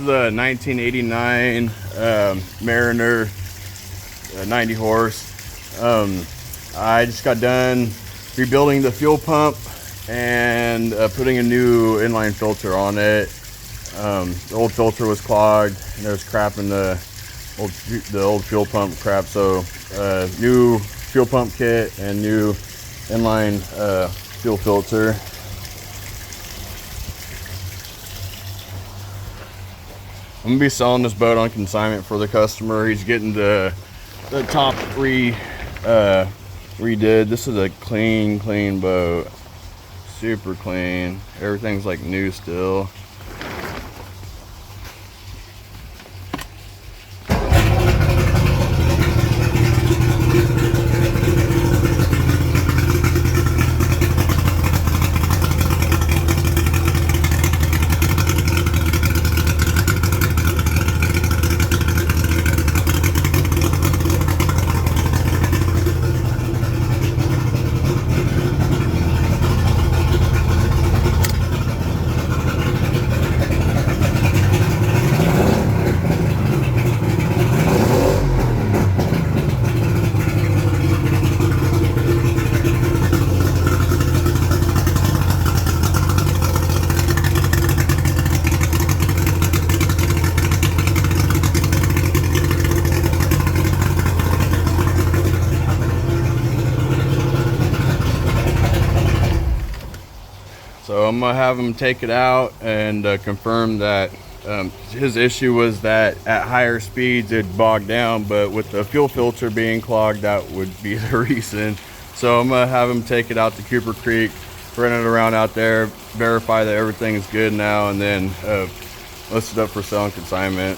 is a 1989 Mariner, 90 horse. I just got done rebuilding the fuel pump and putting a new inline filter on it. The old filter was clogged and there was crap in the old fuel pump crap, so new fuel pump kit and new inline fuel filter. I'm gonna be selling this boat on consignment for the customer. He's getting the top redid. This is a clean boat, super clean. Everything's like new still. So I'm gonna have him take it out and confirm that his issue was that at higher speeds it bogged down, but with the fuel filter being clogged, that would be the reason. So I'm gonna have him take it out to Cooper Creek, run it around out there, verify that everything is good now, and then list it up for sale and consignment.